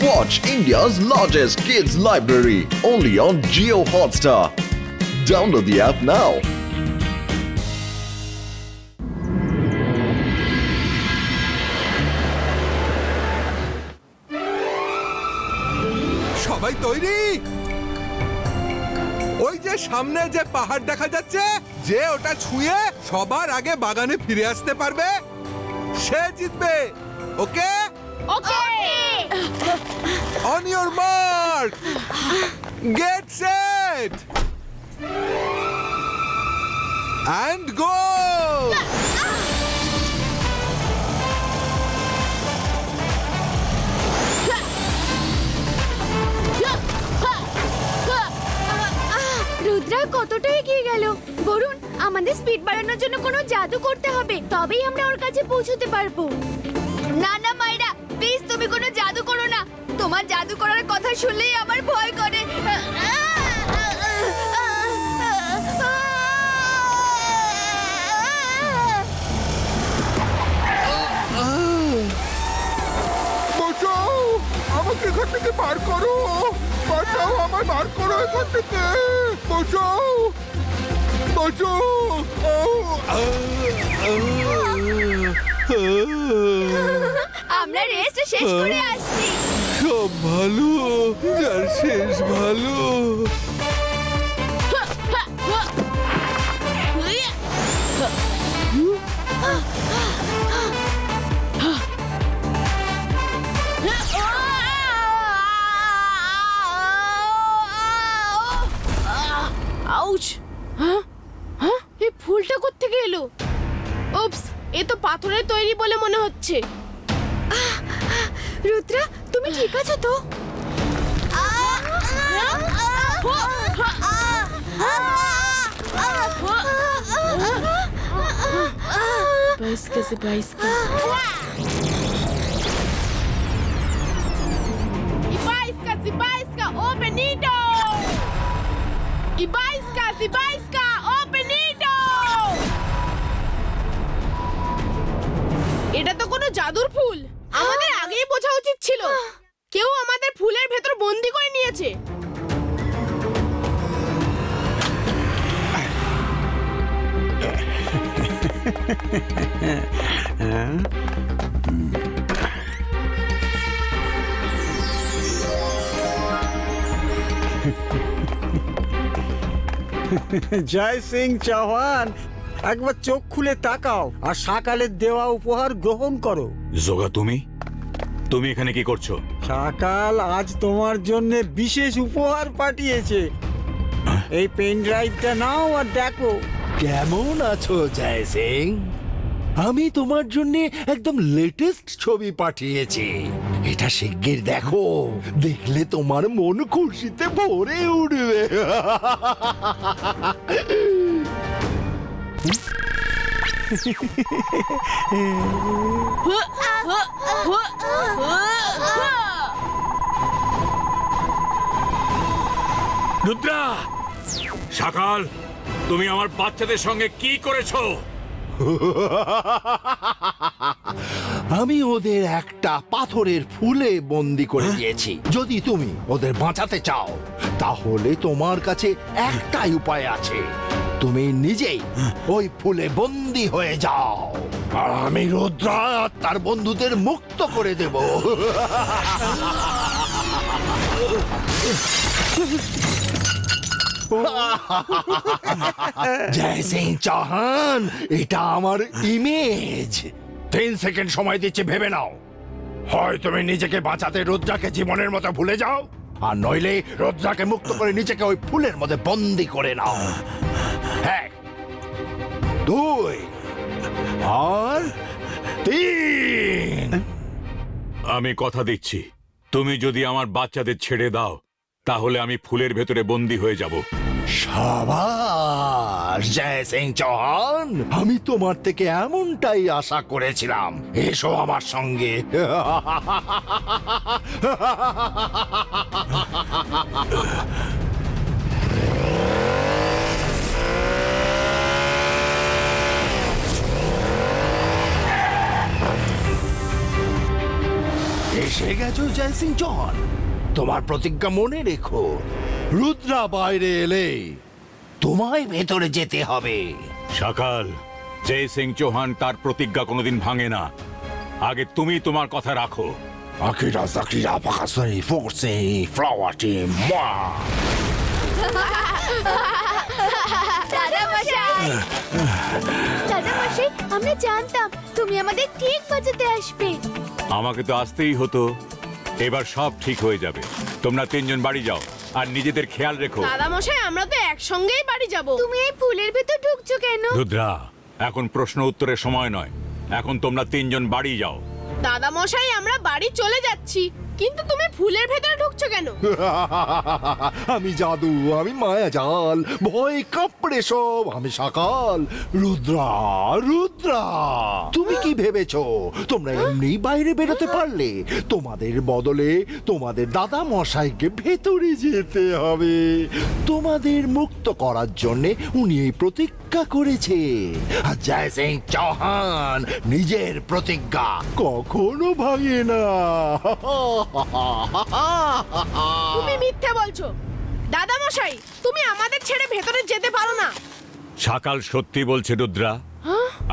Watch India's largest kids library only on Jio Hotstar. Download the app now. সবাই তৈরি? ওই যে সামনে যে পাহাড় দেখা যাচ্ছে, যে ওটা ছুঁয়ে সবার আগে বাগানে ফিরে আসতে পারবে সে জিতবে। Okay? Okay. On your mark, get set and go. Rudra কতটা এগিয়ে গেল। বরুণ, আমাদের স্পিড বাড়ানোর জন্য কোনো জাদু করতে হবে, তবেই আমরা ওর কাছে পৌঁছতে পারবো। না না মাইরা, প্লিজ তুমি কোনো জাদু করো না। তোমার জাদু করার কথা শুনলেই আমার ভয় করে। বাঁচাও, আমাকে এখান থেকে বার করো। বাঁচাও, আমায় বার করো এখান থেকে। বাঁচাও, বাঁচাও। আমরা রেস্ট শেষ করে আসছি। সব ভালো, যার শেষ ভালো। আউচ! হ্যাঁ হ্যাঁ, এই ফুলটা কোত্থেকে এলো? উপস, এ তো পাথরের তৈরি বলে মনে হচ্ছে। রুদ্রা, তুমি ঠিক আছো তো? Байска за байска. Ibaiska, Zibaiska, Openito! Ibaiska, Zibaiska, Openito! এটা তো কোনো জাদুর ফুল। আমাদের আগেই বোঝা উচিত ছিল। কেউ আমাদের ফুলের ভেতর বন্দি করে নিয়েছে। জয় সিং চৌহান, একবার চোখ খুলে তাকাও আর সকালের দেওয়া উপহার গ্রহণ করো। যোগা, তুমি এখানে কি করছো? সকাল আজ তোমার জন্য বিশেষ উপহার পাঠিয়েছে। এই পেন ড্রাইভটা নাও আর দেখো। কেমন আছো জয় সিং? আমি তোমার জন্য একদম লেটেস্ট ছবি পাঠিয়েছি। এটা শিগগির দেখো, দেখলে তোমার মন খুশিতে ভরে উঠবে। রুদ্রা, সকাল, তুমি আমার বাচ্চাদের সঙ্গে কি করেছো? আমি ওদের একটা পাথরের ফুলে বন্দি করে দিয়েছি। যদি তুমি ওদের বাঁচাতে চাও তাহলে তোমার কাছে একটাই উপায় আছে, তুমি নিজেই ওই ফুলে বন্দি হয়ে যাও আর আমি রুদ্রা তার বন্ধুদের মুক্ত করে দেব। জয় সিং চৌহান, এটা আমার ইমেজ। 3 সেকেন্ড সময় দিচ্ছি, ভেবে নাও। হয় তুমি নিজেকে বাঁচাতে রুদ্রাকে জীবনের মতো ভুলে যাও, আর নইলে রুদ্রাকে মুক্ত করে নিজেকে ওই ফুলের মধ্যে বন্দি করে নাও। 1, 2 আর 3। আমি কথা দিচ্ছি, তুমি যদি আমার বাচ্চাদের ছেড়ে দাও তাহলে আমি ফুলের ভেতরে বন্দি হয়ে যাব। সাবাস জয় সিং চৌহান, আমি তোমার থেকে এমনটাই আশা করেছিলাম। এসো আমার সঙ্গে। এসে গেছো জয় সিং চৌহান। তোমার প্রতিজ্ঞা মনে রেখো, রুদ্রা বাইরে এলে তোমায় ভেতরে যেতে হবে। সকাল, জয় সিং চৌহান তার প্রতিজ্ঞা কোনোদিন ভাঙে না। আগে তুমি তোমার কথা রাখো। আকিরা জাকিরা পাকাসনি ফোর্সে ফ্লাওয়ার টিম মা। দাদা মশাই, দাদা মশাই, আমরা জানতাম তুমি আমাদের ঠিক বাঁচাতে আসবে। আমাকে তো আসতেই হতো। এবার সব ঠিক হয়ে যাবে। তোমরা তিনজন বাড়ি যাও আর নিজেদের খেয়াল রেখো। দাদা মশাই, আমরা তো একসঙ্গেই বাড়ি যাব। তুমি এই ফুলের ভেতর ঢুকছো কেন? রুদ্রা, এখন প্রশ্ন উত্তরের সময় নয়। এখন তোমরা তিনজন বাড়ি যাও। দাদা মশাই, আমরা বাড়ি চলে যাচ্ছি, কিন্তু তুমি ফুলের ভেতরে ঢুকছো কেন? আমি জাদু, আমি মায়াজাল, ভয় কাপড়ে সব, আমি সকাল। রুদ্রা, রুদ্রা, তুমি কি ভেবেছো তোমরা এমনি বাইরে বেরোতে পারলে? তোমাদের বদলে তোমাদের দাদা মশাইকে ভেতরে যেতে হবে। তোমাদের মুক্ত করার জন্য উনি এই প্রতিজ্ঞা করেছে। আর জয় সিং চৌহান নিজের প্রতিজ্ঞা কখনো ভাঙে না। তুমি মিথ্যে বলছো। দাদা মশাই, তুমি আমাদের ছেড়ে ভেতরে যেতে পারো না। সকাল সত্যি বলছে রুদ্রা।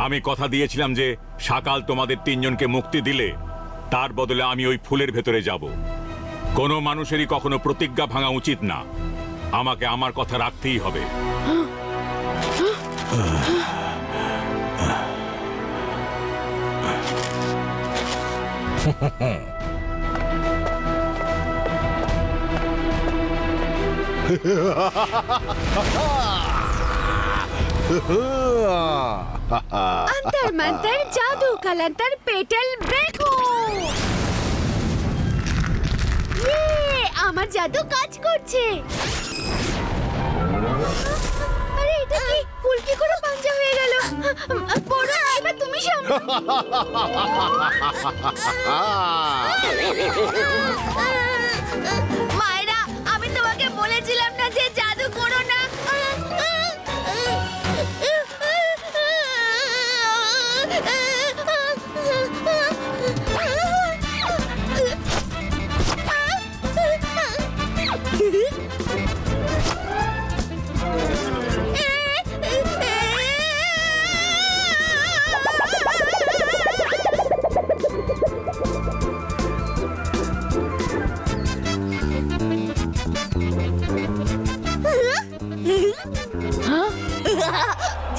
আমি কথা দিয়েছিলাম যে সকাল তোমাদের তিনজনকে মুক্তি দিলে তার বদলে আমি ওই ফুলের ভেতরে যাব। কোনো মানুষেরই কখনো প্রতিজ্ঞা ভাঙা উচিত না। আমাকে আমার কথা রাখতেই হবে। अंतर मंतर जादू कलंतर पेटल ब्रेको। আমার জাদু কাজ করছে। আরে এটা কি? ফুল কি করে পাঞ্জা হয়ে গেল? বড় এবার তুমি সামনে। মায়েরা, আমি তোমাকে বলেছিলাম না যে জাদু করো না।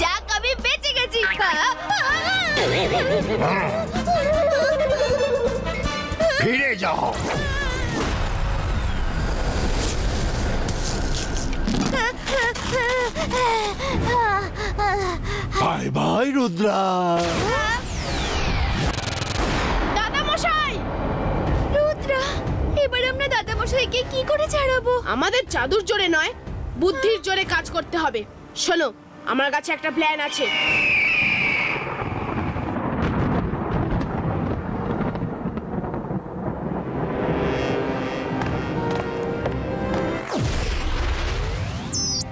যাক, আমি বেঁচে গেছি। ফিরে যাও। Bye bye Rudra. দাদা মশাই, রুদ্রা, এবার আমরা দাদা মশাইকে কি করে ছাড়াবো? আমাদের জাদুর জোরে নয়, বুদ্ধির জোরে কাজ করতে হবে। শোনো, আমার কাছে একটা প্ল্যান আছে।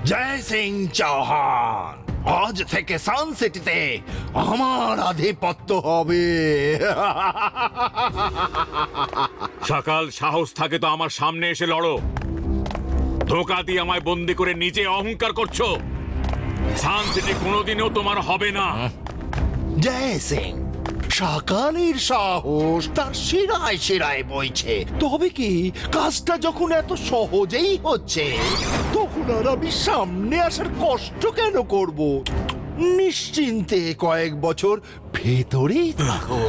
জয় সিং চৌহান, আজ থেকে সানসিটিতে আমার আধিপত্য হবে। সকাল, সাহস থাকে তো আমার সামনে এসে লড়ো। ধোঁকা দিয়ে আমায় বন্দি করে নিজে অহংকার করছো। সান সিটি কোনোদিনও তোমার হবে না। জয় সিং, সকালের সাহস তার শিরায় শিরায় বইছে। তবে কি কাজটা যখন এত সহজেই হচ্ছে, তখন আর আমি সামনে আসার কষ্ট কেন করব? নিশ্চিন্তে কয়েক বছর ভেতরেই থাকো।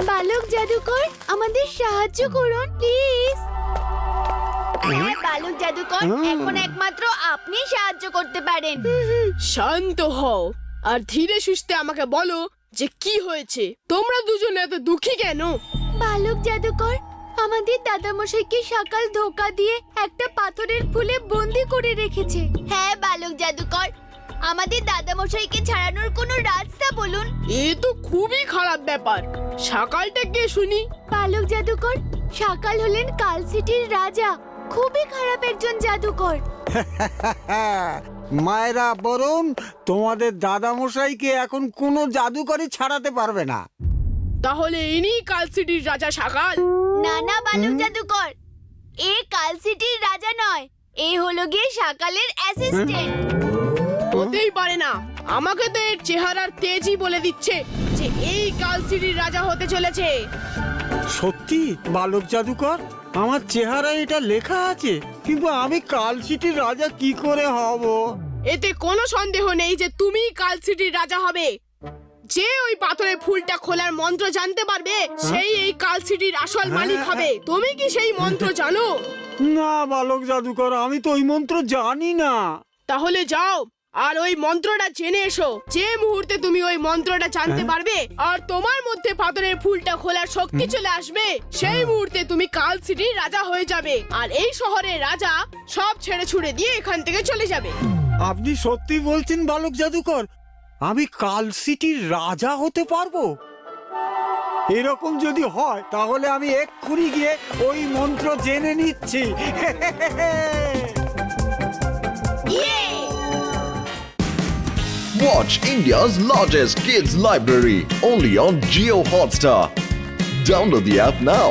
বালক জাদুকর, আমাদের সাহায্য করুন প্লিজ। হ্যাঁ বালক জাদুকর, এখন একমাত্র আপনি সাহায্য করতে পারেন। শান্ত হও আর ধীরে সুস্থে আমাকে বলো যে কি হয়েছে। তোমরা দুজন এত দুঃখী কেন? বালক জাদুকর, আমাদের দাদামশাইকে সকাল ধোকা দিয়ে একটা পাথরের ফুলে বন্দি করে রেখেছে। হ্যাঁ বালক জাদুকর, আমাদের দাদামশাইকে ছাড়ানোর কোনো রাস্তা বলুন। এ তো খুবই খারাপ ব্যাপার। সকালটা কে শুনি? বালক জাদুকর, সকাল হলেন কাল সিটির রাজা, খুবই খারাপ একজন জাদুকর। মায়েরা, বরুণ, তোমাদের দাদামশাইকে এখন কোনো জাদুকরই ছাড়াতে পারবে না। তাহলে ইনি কাল সিটির রাজা সকাল? না না বালক জাদুকর, এ কাল সিটির রাজা নয়, এ হলো গিয়ে সকালের অ্যাসিস্ট্যান্ট। হতেই পারে না। আমাকে তো এর চেহারার তেজই বলে দিচ্ছে যে এই কাল সিটির রাজা হতে চলেছে। সত্যি বালক জাদুকর, আমার চেহারায় এটা লেখা আছে, কিন্তু আমি কাল সিটির রাজা কি করে হব? এতে কোনো সন্দেহ নেই যে তুমি কাল সিটির রাজা হবে। যে ওই পাথরের ফুলটা খোলার মন্ত্র জানতে পারবে সেই এই কাল সিটির আসল মালিক হবে। তুমি কি সেই মন্ত্র জানো? না বালক জাদুকর, আমি তো ওই মন্ত্র জানি না। তাহলে যাও আর ওই মন্ত্রটা জেনে এসো। যে মুহূর্তে তুমি ওই মন্ত্রটা জানতে পারবে আর তোমার মধ্যে পাথরের ফুলটা খোলার শক্তি চলে আসবে, সেই মুহূর্তে তুমি কাল সিটির রাজা হয়ে যাবে। আর এই শহরের রাজা সব ছেড়ে ছুড়ে দিয়ে এখান থেকে চলে যাবে। আপনি সত্যি বলছেন বালক জাদুকর? আমি কাল সিটির রাজা হতে পারবো? এরকম যদি হয় তাহলে আমি এক্ষুনি গিয়ে ওই মন্ত্র জেনে নিচ্ছি। ইয়ে! Watch India's largest kids library only on Geo Hotstar. Download the app now.